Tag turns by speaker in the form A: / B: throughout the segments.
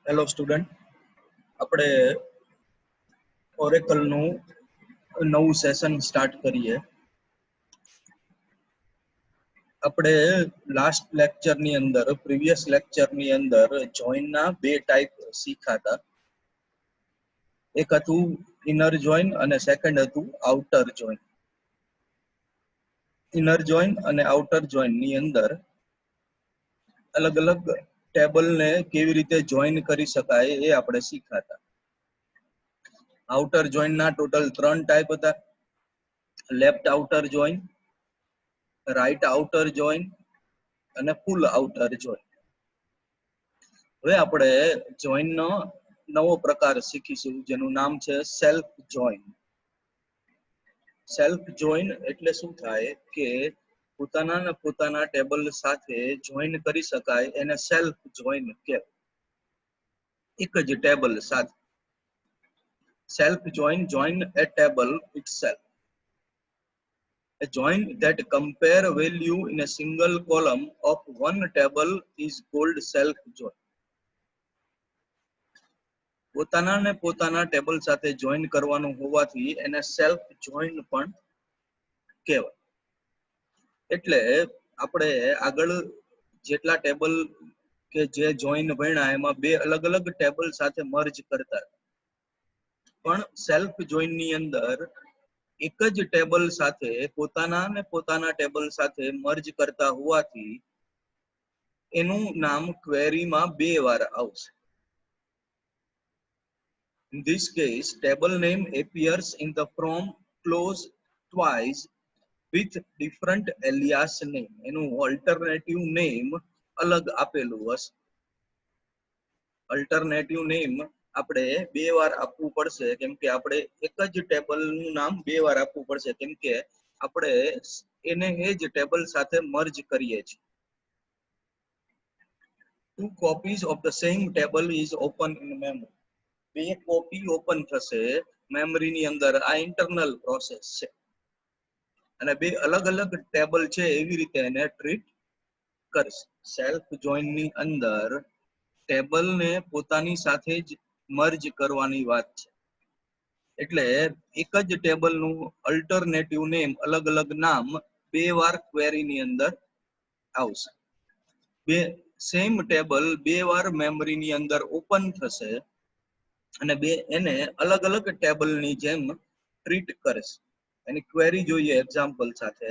A: Hello student, આપણે ઓરેકલનું નવું session start કરીએ. આપણે લાસ્ટ લેક્ચરની અંદર પ્રીવિયસ લેક્ચરની અંદર જોઈનના બે ટાઈપ શીખ્યા હતા. એક હતું ઇનર જોઈન અને સેકન્ડ હતું આઉટર જોઈન. ઇનર જોઈન અને આઉટર જોઈનની અંદર અલગ અલગ ટેબલને કેવી રીતે જોઈન કરી શકાય એ આપણે શીખ્યા હતા. આઉટર જોઈનના ટોટલ 3 ટાઈપ હતા: left outer join, right outer join અને ફૂલ આઉટર જોઈન. હવે આપણે જોઈનનો નવો પ્રકાર શીખીશું જેનું નામ છે સેલ્ફ જોઈન. સેલ્ફ જોઈન એટલે શું થાય કે પોતાના ટેબલ સાથે જોઈન કરી શકાય, એને સેલ્ફ જોઈન કહેવાય. એક જ ટેબલ સાથે self join a table itself. A join that compare value in a single column of one table is called self join. પોતાના ટેબલ સાથે જોઈન કરવાનું હોવાથી એને સેલ્ફ જોઈન પણ કહેવાય. એટલે આપણે આગળ જેટલા ટેબલ કે જે જોઈન ભણ્યા એમાં બે અલગ અલગ ટેબલ સાથે મર્જ કરતા, પણ સેલ્ફ જોઈન ની અંદર એક જ ટેબલ સાથે પોતાના ટેબલ સાથે મર્જ કરતા હોવાથી એનું નામ ક્વેરીમાં બે વાર આવશે. In this case, table name appears in the from clause twice with different alias name. એનું alternative name અલગ આપેલું હશે. alternative name આપણે બે વાર આપવું પડશે, કેમ કે આપણે એક જ ટેબલનું નામ બે વાર આપવું પડશે, કેમ કે આપણે એને એ જ ટેબલ સાથે મર્જ કરીએ છીએ. Two copies of the same table is open in memory. બે કોપી ઓપન થશે મેમરીની અંદર. આ ઇન્ટરનલ પ્રોસેસ છે અને બે અલગ અલગ ટેબલ છે એવી રીતે એને ટ્રીટ કરશે. સેલ્ફ જોઈન ની અંદર ટેબલને પોતાની સાથે જ મર્જ કરવાની વાત છે. એટલે એક જ ટેબલનું અલ્ટરનેટિવ નેમ, અલગ અલગ નામ બે વાર ક્વેરીની અંદર આવશે. બે સેમ ટેબલ બે વાર મેમરીની અંદર ઓપન થશે અને એને અલગ અલગ ટેબલની જેમ ટ્રીટ કરશે. એની ક્વેરી જોઈએ એક્ઝામ્પલ સાથે.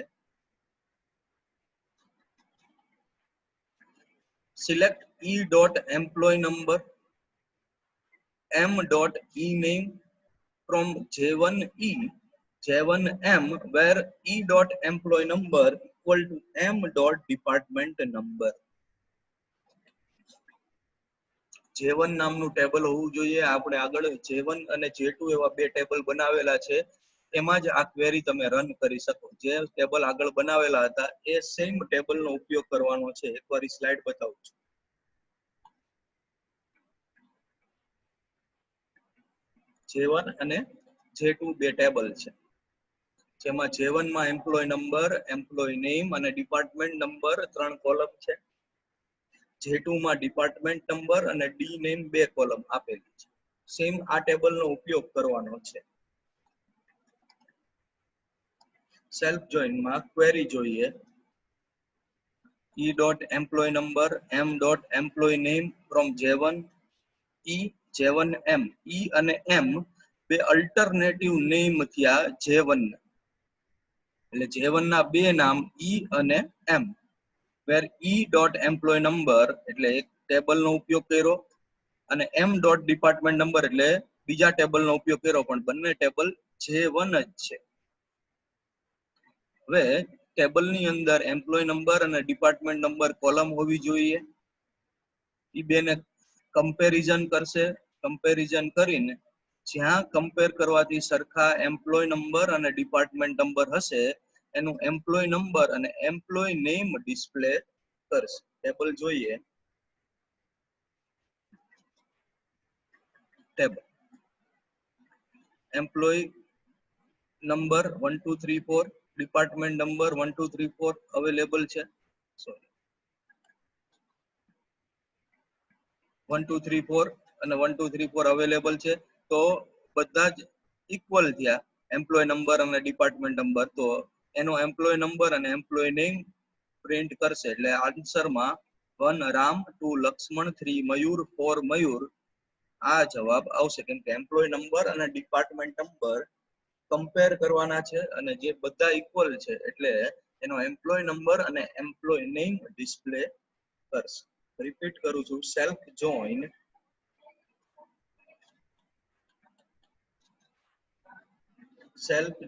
A: Select e.employee number m.ename from J1E J1M where e.employee number equal to m.department number. J1 નામનું ટેબલ હોવું જોઈએ. આપણે આગળ J1 અને J2 એવા બે ટેબલ બનાવેલા છે, એમાં જ આ ક્વેરી તમે રન કરી શકો. જે ટેબલ આગળ બનાવેલા હતા એ સેમ ટેબલનો ઉપયોગ કરવાનો છે. એકવાર સ્લાઇડ બતાવું છું. J1 અને J2 બે ટેબલ છે, જેમાં J1 માં એમ્પ્લોય નંબર, એમ્પ્લોય નેમ અને ડિપાર્ટમેન્ટ નંબર 3 કોલમ છે. J2 માં ડિપાર્ટમેન્ટ નંબર અને ડી નેમ 2 કોલમ આપેલી છે. સેમ આ ટેબલનો ઉપયોગ કરવાનો છે. સેલ્ફ જોઈન માં ક્વેરી જોઈએ. e.employee number m.employee name from J1 E J1M. E અને M બે અલ્ટરનેટિવ નેમ થયા J1. એટલે J1 ના બે નામ E અને M, where e.employee number એટલે એક ટેબલનો ઉપયોગ કર્યો અને m.department number એટલે બીજા ટેબલનો ઉપયોગ કર્યો, પણ બંને ટેબલ J1 જ છે. હવે ટેબલની અંદર એમ્પ્લોય નંબર અને ડિપાર્ટમેન્ટ નંબર કોલમ હોવી જોઈએ. એ બેને કમ્પેરિઝન કરશે. કમ્પેરિઝન કરીને જ્યાં કમ્પેર કરવાથી સરખા એમ્પ્લોય નંબર અને ડિપાર્ટમેન્ટ નંબર હશે એનું એમ્પ્લોય નંબર અને એમ્પ્લોય નેમ ડિસ્પ્લે કરશે. ટેબલ જોઈએ. Table employee number 1 2 3 4, department number 1 2 3 4 available છે. સોરી 1 2 3 4 અને 1 2 3 4 અવેલેબલ છે, તો બધા જ ઇક્વલ થયા એમ્પ્લોય નંબર અને ડિપાર્ટમેન્ટ નંબર. તો એનો એમ્પ્લોય નંબર અને એમ્પ્લોય નેમ પ્રિન્ટ કરશે. એટલે આન્સરમાં 1 રામ, 2 લક્ષ્મણ, 3 મયુર, 4 મયુર આ જવાબ આવશે. કેમ કે એમ્પ્લોય નંબર અને ડિપાર્ટમેન્ટ નંબર કમ્પેર કરવાના છે અને જે બધા ઇક્વલ છે એટલે એનો એમ્પ્લોય નંબર અને એમ્પ્લોય નેમ ડિસ્પ્લે કરશે. રિપીટ કરું છું, સેલ્ફ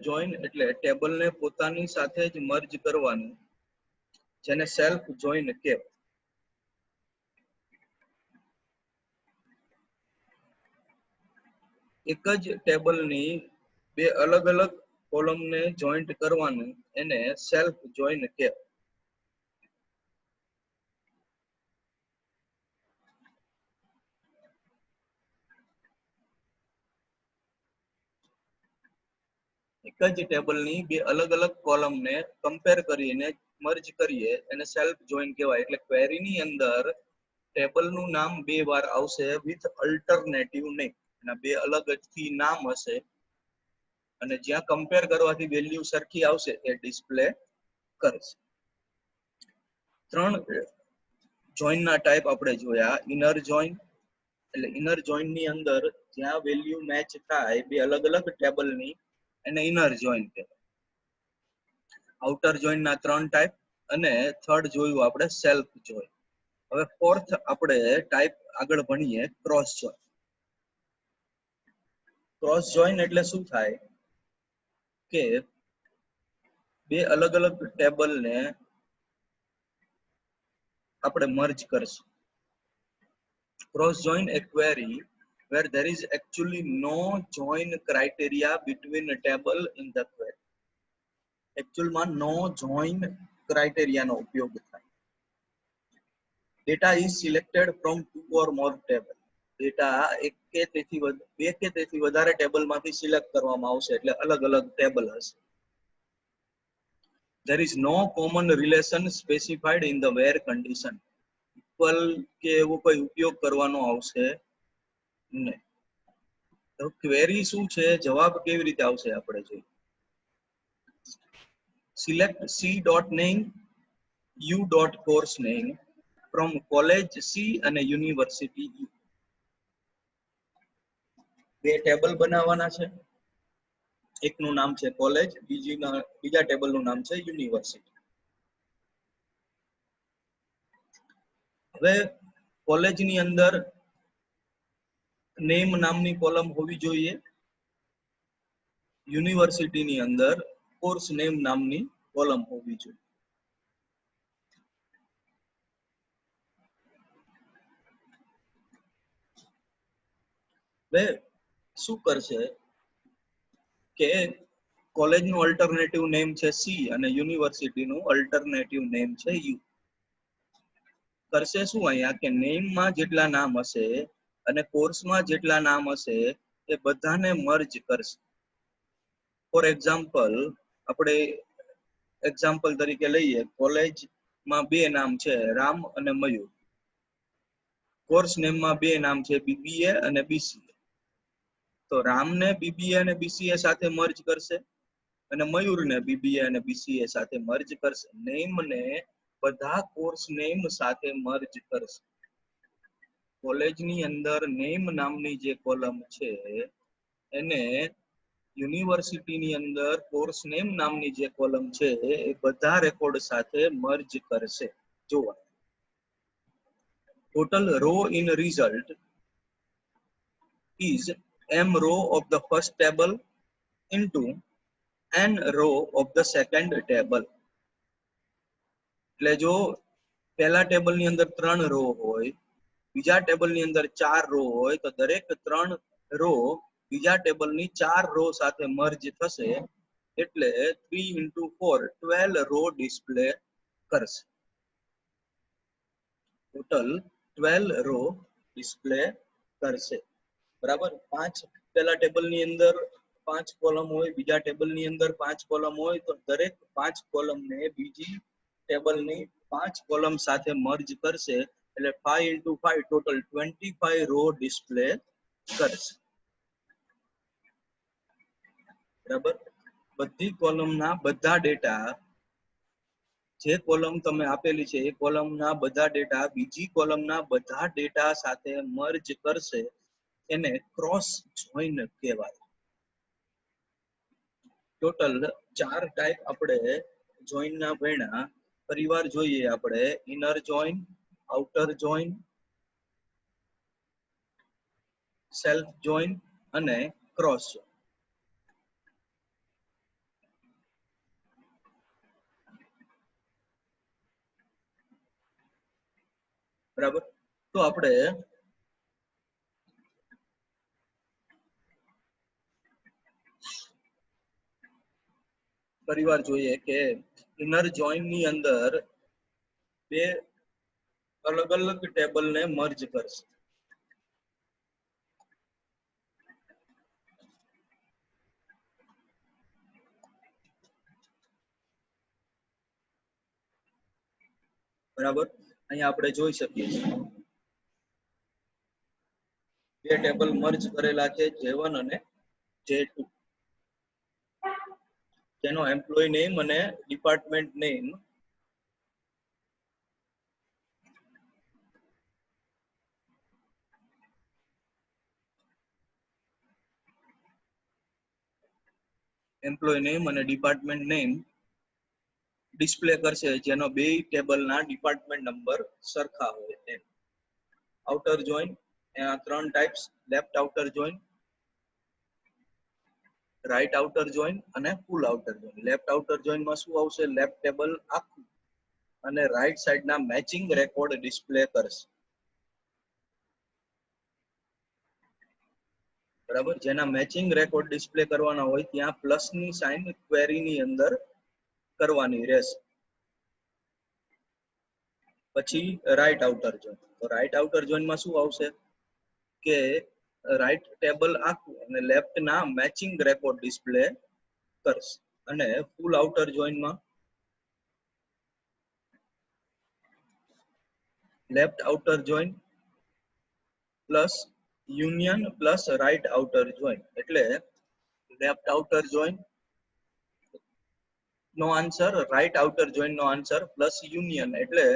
A: જોઈન એટલે ટેબલને પોતાની સાથે જ મર્જ કરવાનું, જેને સેલ્ફ જોઈન કહેવાય. એક જ ટેબલની બે અલગ અલગ કોલમને જોઈન્ટ કરવાનું, એને સેલ્ફ જોઈન કહેવાય. એક જ ટેબલની બે અલગ અલગ કોલમને કમ્પેર કરીને મર્જ કરીએ એને સેલ્ફ જોઈન કહેવાય. એટલે ક્વેરીની અંદર ટેબલનું નામ બે વાર આવશે વિથ અલ્ટરનેટિવ નેમ. એના બે અલગ થી નામ હશે અને જ્યાં કમ્પેર કરવાથી વેલ્યુ સરખી આવશે એ ડિસ્પ્લે કરશે. 3 જોઈન ના ટાઈપ આપણે જોયા. ઇનર જોઈન એટલે ઇનર જોઈન ની અંદર જ્યાં વેલ્યુ મેચ થાય બે અલગ અલગ ટેબલની, એને ઇનર જોઈન કહેવાય. આઉટર જોઈન ના 3 ટાઈપ અને થર્ડ જોયું આપણે સેલ્ફ જોઈન. હવે ફોર્થ આપણે ટાઈપ આગળ ભણીએ, ક્રોસ જોઈન. ક્રોસ જોઈન એટલે શું થાય કે બે અલગ અલગ ટેબલને આપણે મર્જ કરશું. Cross join a query where there is actually no join criteria between a table in the query. એકચ્યુઅલમાં નો જોઈન ક્રાઇટેરિયાનો ઉપયોગ થાય. Data is selected from 2 or more table. Data બે કે તેથી વધારે ટેબલમાંથી સિલેક્ટ કરવામાં આવશે, એટલે અલગ અલગ ટેબલ હશે. There is no common relation specified in the where condition. Equal કે એવો કોઈ ઉપયોગ કરવાનો આવશે નહીં. તો ક્વેરી શું છે, જવાબ કેવી રીતે આવશે આપણે જોઈએ. Select c.name u.course name from college C અને યુનિવર્સિટી U. બે ટેબલ બનાવવાના છે, એકનું નામ છે કોલેજ, બીજા ટેબલનું નામ છે યુનિવર્સિટી. હવે કોલેજની અંદર નેમ નામની કોલમ હોવી જોઈએ, યુનિવર્સિટીની અંદર કોર્સ નેમ નામની કોલમ હોવી જોઈએ. હવે શું કરશે કે કોલેજનું અલ્ટરનેટિવ નેમ છે સી અને યુનિવર્સિટીનું અલ્ટરનેટિવ નેમ છે યુ. કરશે શું અહીંયા કે નેમમાં જેટલા નામ હશે અને કોર્સમાં જેટલા નામ હશે એ બધાને મર્જ કરશે. ફોર એક્ઝામ્પલ આપણે એક્ઝામ્પલ તરીકે લઈએ, કોલેજમાં બે નામ છે રામ અને મયુર. કોર્સ નેમમાં બે નામ છે બીબીએ અને બીસીએ. તો રામને બીબીએ અને બીસીએ સાથે મર્જ કરશે અને મયુરને બીબીએ અને બીસીએ સાથે મર્જ કરશે. નેમને બધા કોર્સ નેમ સાથે મર્જ કરશે. કોલેજની અંદર નેમ નામની જે કોલમ છે એને યુનિવર્સિટીની અંદર કોર્સ નેમ નામની જે કોલમ છે એ બધા રેકોર્ડ સાથે મર્જ કરશે. જોવા total row in result is m row of the first table into n row of the second table. એટલે જો પહેલા ટેબલની અંદર 3 રો હોય, બીજા ટેબલની અંદર 4 રો હોય, તો દરેક 3 રો બીજા ટેબલની 4 રો સાથે મર્જ થશે. એટલે 3 into 4 12 રો ડિસ્પ્લે કરશે. ટોટલ 12 રો ડિસ્પ્લે કરશે. બરાબર. 5 પહેલા ટેબલની અંદર 5 કોલમ હોય, બીજા ટેબલની અંદર 5 કોલમ હોય, તો દરેક 5 કોલમને બીજી ટેબલની 5 કોલમ સાથે મર્જ કરશે. એટલે 5 into 5 ટોટલ 25 રો ડિસ્પ્લે કરશે. બરાબર. બધી કોલમના બધા ડેટા, જે કોલમ તમે આપેલી છે એ કોલમના બધા ડેટા બીજી કોલમના બધા ડેટા સાથે મર્જ કરશે, એને ક્રોસ જોઈન કહેવાય. ટોટલ 4 ટાઈપ આપણે જોઈન ના ભણ્યા. પરિવાર જોઈએ આપણે: inner join, outer join, self join અને ક્રોસ જોઈન. બરાબર. તો આપણે પરિવાર જોઈએ કે ઇનર જોઈન ની અંદર બે અલગ અલગ ટેબલ ને મર્જ કરશે. બરાબર. અહીંયા આપણે જોઈ શકીએ છીએ બે ટેબલ મર્જ કરેલા છે, J1 અને J2. તેનો એમ્પ્લોય નેમ અને ડિપાર્ટમેન્ટ નેમ ડિસ્પ્લે કરશે, જેનો બે ટેબલના ડિપાર્ટમેન્ટ નંબર સરખા હોય તેમ. આઉટર જોઈન, એના 3 types: left outer join, right outer join અને full outer join. Left outer જોઈનમાં શું આવશે? લેફ્ટ ટેબલ આખું અને રાઈટ સાઈડના મેચિંગ રેકોર્ડ ડિસ્પ્લે કરશે. બરાબર. જેના મેચિંગ રેકોર્ડ ડિસ્પ્લે કરવાના હોય ત્યાં પ્લસની સાઇન ક્વેરીની અંદર કરવાની રહેશે. પછી રાઈટ આઉટર જોઈન. તો રાઈટ આઉટર જોઈનમાં શું આવશે કે રાઈટ ટેબલ આખું અને લેફ્ટ ના મેચિંગ રેકોર્ડ ડિસ્પ્લે કરશે. અને ફૂલ આઉટર જોઈનમાં left outer join plus union plus right outer join. એટલે લેફ્ટ આઉટર જોઈન નો આન્સર, રાઈટ આઉટર જોઈન નો આન્સર પ્લસ યુનિયન, એટલે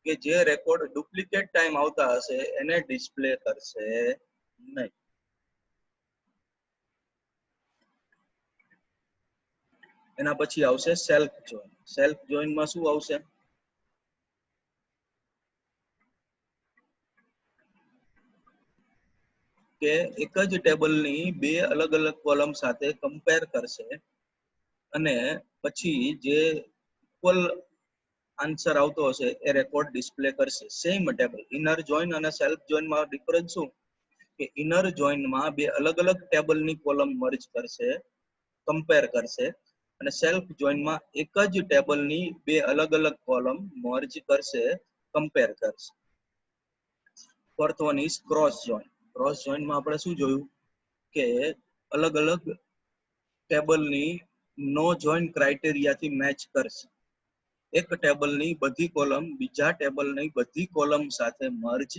A: કે જે રેકોર્ડ ડુપ્લિકેટ ટાઈમ આવતા હશે એને ડિસ્પ્લે કરશે નહીં. એના પછી આવશે સેલ્ફ જોઈન. સેલ્ફ જોઈનમાં શું આવશે કે એક જ ટેબલની બે અલગ અલગ કોલમ સાથે કમ્પેર કરશે અને પછી જે ઇક્વલ આન્સર આવતો હશે એ રેકોર્ડ ડિસ્પ્લે કરશે. Same table. ઇનર જોઈન અને સેલ્ફ જોઈનમાં ડિફરન્સ શું કે ઇનર જોઈનમાં બે અલગ અલગ ટેબલની કોલમ મર્જ કરશે, કમ્પેર કરશે, અને સેલ્ફ જોઈનમાં એક જ ટેબલની બે અલગ અલગ કોલમ મર્જ કરશે, કમ્પેર કરશે. Fourth one is cross join. Cross જોઈનમાં આપણે શું જોયું કે અલગ અલગ ટેબલની નો જોઈન ક્રાઇટેરિયાથી મેચ કરશે. એક ટેબલની બધી કોલમ બીજા ટેબલની બધી કોલમ સાથે મર્જ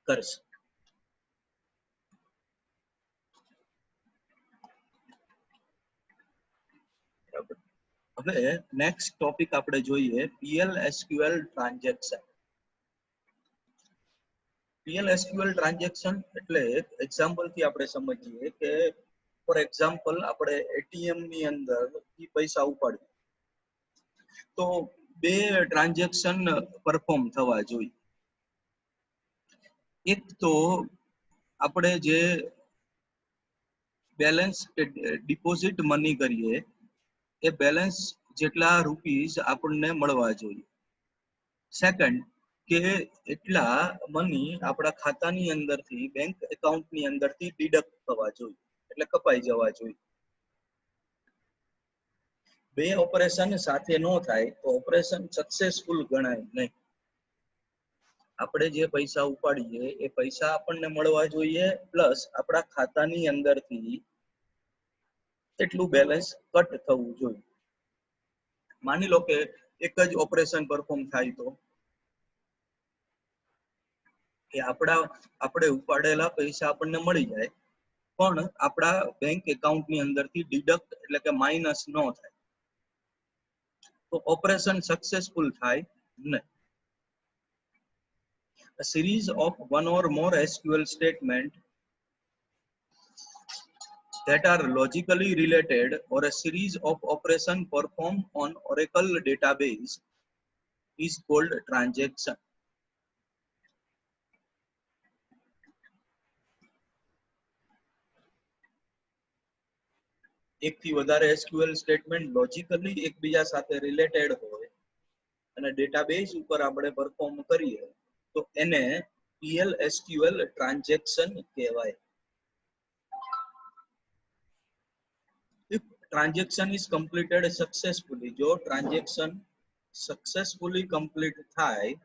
A: કરશે. હવે નેક્સ્ટ ટોપિક આપણે જોઈએ PL/SQL ટ્રાન્ઝેક્શન. PL/SQL ટ્રાન્ઝેક્શન એટલે એક્ઝામ્પલ થી આપણે સમજીએ કે ફોર એક્ઝામ્પલ આપણે એટીએમ ની અંદર પૈસા ઉપાડીએ તો બે ટ્રાન્ઝેક્શન પરફોર્મ થવા જોઈએ. એક તો આપણે જે બેલેન્સ ડિપોઝિટ મની કરીએ એ બેલેન્સ જેટલા રૂપીસ આપણને મળવા જોઈએ. સેકન્ડ કે એટલા મની આપણા ખાતાની અંદરથી બેંક એકાઉન્ટની અંદરથી ડિડક્ટ થવા જોઈએ, એટલે કપાઈ જવા જોઈએ. બે ઓપરેશન સાથે ન થાય તો ઓપરેશન સક્સેસફુલ ગણાય નહીં. આપણે જે પૈસા ઉપાડીએ એ પૈસા આપણને મળવા જોઈએ, પ્લસ આપણા ખાતાની અંદરથી એટલું બેલેન્સ કટ થવું જોઈએ. માની લો કે એક જ ઓપરેશન પરફોર્મ થાય તો કે આપણે ઉપાડેલા પૈસા આપણને મળી જાય, પણ આપણા બેંક એકાઉન્ટની અંદરથી ડિડક્ટ એટલે કે માઇનસ ન થાય, તો ઓપરેશન સક્સેસફુલ થાય નહીં. A series of one or more SQL statement that are logically related or a series of operation performed on Oracle database is called transaction. એકથી વધારે SQL સ્ટેટમેન્ટ લોજિકલી એકબીજા સાથે રિલેટેડ હોય અને ડેટાબેઝ ઉપર આપણે પરફોર્મ કરીએ તો એને PL/SQL ટ્રાન્ઝેક્શન કહેવાય. If transaction is completed successfully, જો ટ્રાન્ઝેક્શન સક્સેસફુલી કમ્પ્લીટ થાય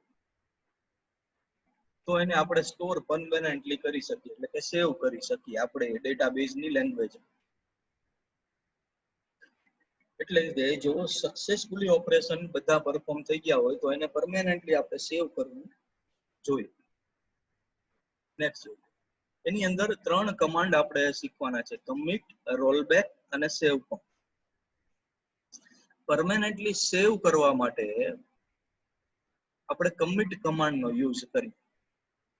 A: તો એને આપણે સ્ટોર પરમેનન્ટલી કરી શકીએ, એટલે કે સેવ કરી શકીએ આપણે ડેટાબેઝની લેંગ્વેજ. એટલે કે જો સક્સેસફુલી ઓપરેશન બધા પરફોર્મ થઈ ગયા હોય તો એને પરમેનન્ટલી આપણે સેવ કરવું જોઈએ. નેક્સ્ટ, એની અંદર 3 કમાન્ડ આપણે શીખવાના છે: કમિટ, રોલબેક અને સેવ. પરમેનન્ટલી સેવ કરવા માટે આપણે કમિટ કમાન્ડનો યુઝ કરીએ.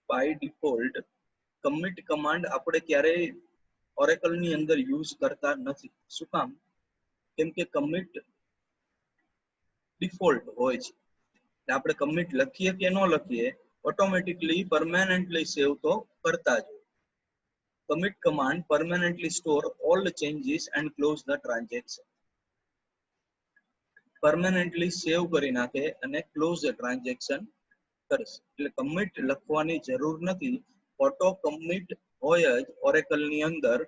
A: બાય ડિફોલ્ટ કમિટ કમાન્ડ આપણે ક્યારેય ઓરેકલની અંદર યુઝ કરતા નથી. શું કામ? કેમ કે કમિટ ડિફોલ્ટ હોય છે. આપણે કમિટ લખીએ કે ન લખીએ, ઓટોમેટિકલી પરમેનન્ટલી સેવ તો કરતા જ હોય. Commit command permanently store all changes and close the transaction. Permanently save કરી નાખે અને ક્લોઝ ધ ટ્રાન્ઝેક્શન કરશે. એટલે કમિટ લખવાની જરૂર નથી. ઓટો કમિટ હોય જ ઓરેકલની અંદર,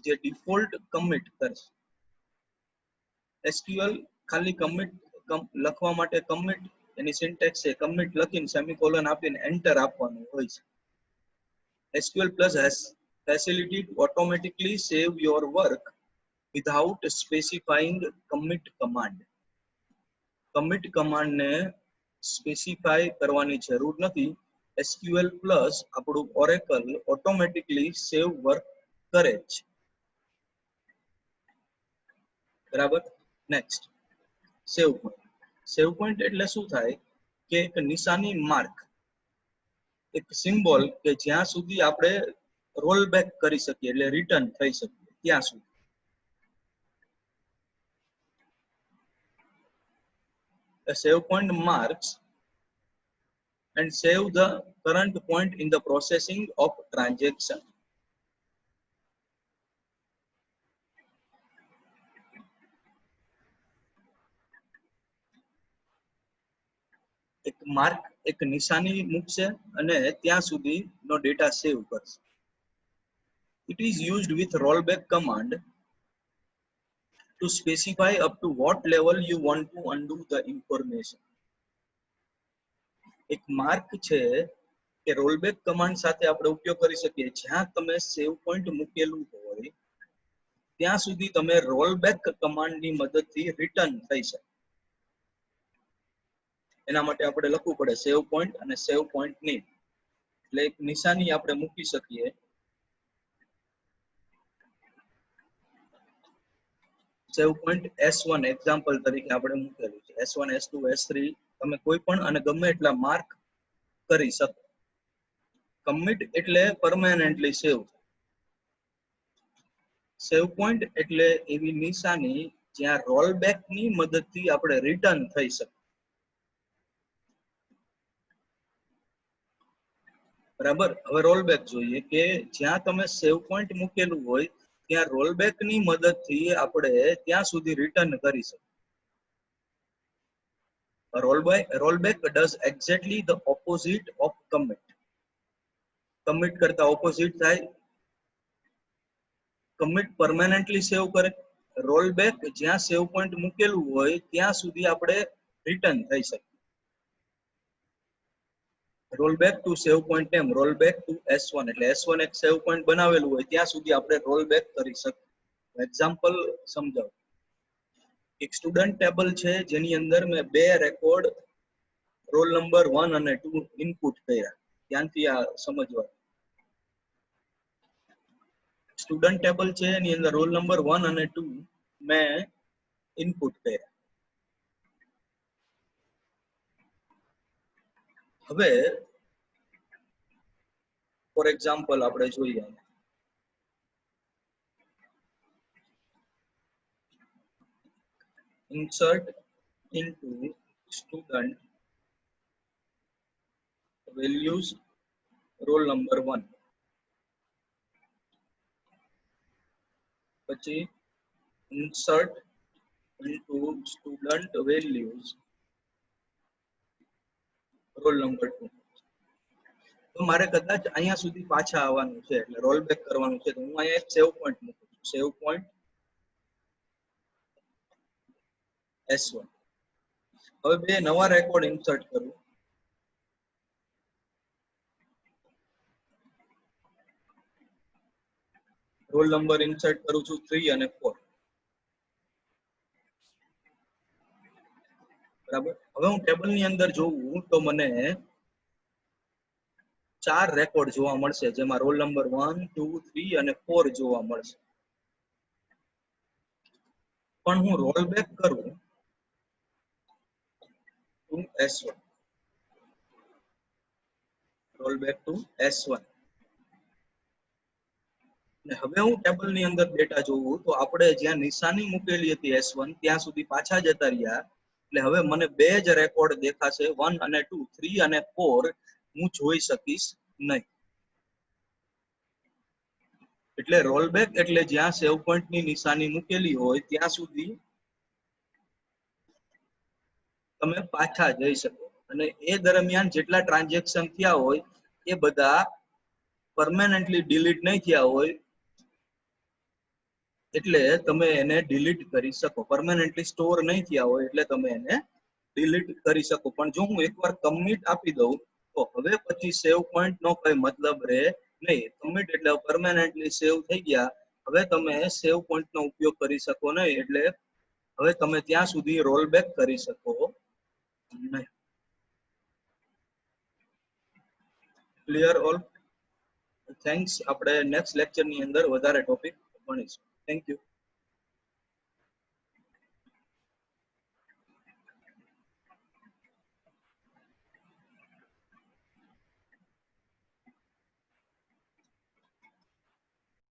A: જે ડિફોલ્ટ કમિટ કરશે. SQL ખાલી કમિટ લખવા માટે કમિટ એની સિન્ટેક્સ છે કમિટ લખીને સેમિકોલન આપીને એન્ટર આપવાનું હોય છે. SQL Plus has facility to automatically save your work without specifying commit command. Commit કમાન્ડને સ્પેસિફાય કરવાની જરૂર નથી. SQL Plus આપણું ઓરેકલ ઓટોમેટિકલી સેવ વર્ક કરે છે. બરાબર. Next, save point. Save point એટલે શું થાય કે એક નિશાની, માર્ક, એક સિમ્બોલ કે જ્યાં સુધી આપણે રોલ બેક કરી શકીએ એટલે રિટર્ન થઈ શકીએ ત્યાં સુધી. A save point marks and save the current point in the processing of transaction. એક માર્ક, એક નિશાની મૂકશે અને ત્યાં સુધીનો ડેટા સેવ કરશે. It is used with rollback command to specify up to what level you want to undo the information. એક mark છે કે રોલબેક કમાન્ડ સાથે આપણે ઉપયોગ કરી શકીએ. જ્યાં તમે સેવ પોઈન્ટ મૂકેલું હોય ત્યાં સુધી તમે રોલબેક કમાન્ડની મદદથી રિટર્ન થઈ શકે. એના માટે આપણે લખવું પડે સેવ પોઈન્ટ અને સેવ પોઈન્ટ ની, એટલે એક નિશાની આપણે મૂકી શકીએ. સેવ પોઈન્ટ S1 એક્ઝામ્પલ તરીકે આપણે મૂકેલું છે. S1, S2, S3 તમે કોઈ પણ અને ગમે એટલા માર્ક કરી શકો. કમિટ એટલે પરમેનન્ટલી સેવ. સેવ પોઈન્ટ એટલે એવી નિશાની જ્યાં રોલબેક ની મદદથી આપણે રિટર્ન થઈ શકે. બરાબર. હવે રોલબેક જોઈએ કે જ્યાં તમે સેવ પોઈન્ટ મૂકેલું હોય ત્યાં રોલબેક ની મદદથી આપણે ત્યાં સુધી રિટર્ન કરી શકીએ. Rollback does exactly the opposite of commit. Commit કરતા ઓપોઝિટ થાય. કમિટ પરમેનન્ટલી સેવ કરે, રોલબેક જ્યાં સેવ પોઈન્ટ મૂકેલું હોય ત્યાં સુધી આપણે રિટર્ન થઈ શકે. Rollback to save point name, rollback to S1 એટલે S1 એક સેવ પોઈન્ટ બનાવેલું હોય ત્યાં સુધી આપણે રોલબેક કરી શકીએ. એક્ઝામ્પલ સમજાવું. એક સ્ટુડન્ટ ટેબલ છે જેની અંદર મેં 2 રેકોર્ડ રોલ નંબર 1 અને 2 ઇનપુટ કર્યા. ધ્યાનથી આ સમજવા. સ્ટુડન્ટ ટેબલ છે એની અંદર રોલ નંબર 1 અને 2 મેં ઇનપુટ કર્યા. હવે ફોર એક્ઝામ્પલ આપણે જોઈએ, insert into student values roll number 1, પછી insert into student values roll number 2. તો મારે કદાચ અહીંયા સુધી પાછા આવવાનું છે એટલે રોલ બેક કરવાનું છે, તો હું અહીંયા એક સેવ પોઈન્ટ મૂકું છું, સેવ પોઈન્ટ S1. હવે બે નવા રેકોર્ડ ઇન્સર્ટ કરું. રોલ નંબર ઇન્સર્ટ કરું છું 3 અને 4. બરાબર. હવે હું ટેબલ ની અંદર જોઉં તો મને 4 રેકોર્ડ જોવા મળશે, જેમાં રોલ નંબર 1, 2, 3 અને 4 જોવા મળશે. પણ હું રોલ બેક કરું to S1, roll back to S1. અને હવે હું ટેબલ ની અંદર ડેટા જોઉં તો આપણે જ્યાં નિશાની મૂકેલી હતી S1 ત્યાં સુધી પાછા જતા રહ્યા, એટલે હવે મને બે જ રેકોર્ડ દેખાશે, 1 અને 2, 3 અને 4 હું જોઈ શકીશ નહીં. એટલે રોલ બેક એટલે જ્યાં સેવ પોઈન્ટ ની નિશાની મૂકેલી હોય ત્યાં સુધી તમે પાછા જઈ શકો, અને એ દરમિયાન જેટલા ટ્રાન્ઝેક્શન થયા હોય એ બધા પરમેનન્ટલી ડિલીટ નહીં થયા હોય, એટલે તમે એને ડિલીટ કરી શકો. પરમેનન્ટલી સ્ટોર નહીં થયા હોય એટલે તમે એને ડિલીટ કરી શકો. પણ જો હું એકવાર કમિટ આપી દઉં તો હવે પછી સેવ પોઈન્ટ નો કઈ મતલબ રહે નહીં. કમિટ એટલે પરમેનન્ટલી સેવ થઈ ગયા, હવે તમે સેવ પોઈન્ટ નો ઉપયોગ કરી શકો નહીં, એટલે હવે તમે ત્યાં સુધી રોલ બેક કરી શકો નહીં. Clear all? થેન્ક્સ. આપણે નેક્સ્ટ લેક્ચર ની અંદર વધારે ટોપિક ભણીશું. Thank you.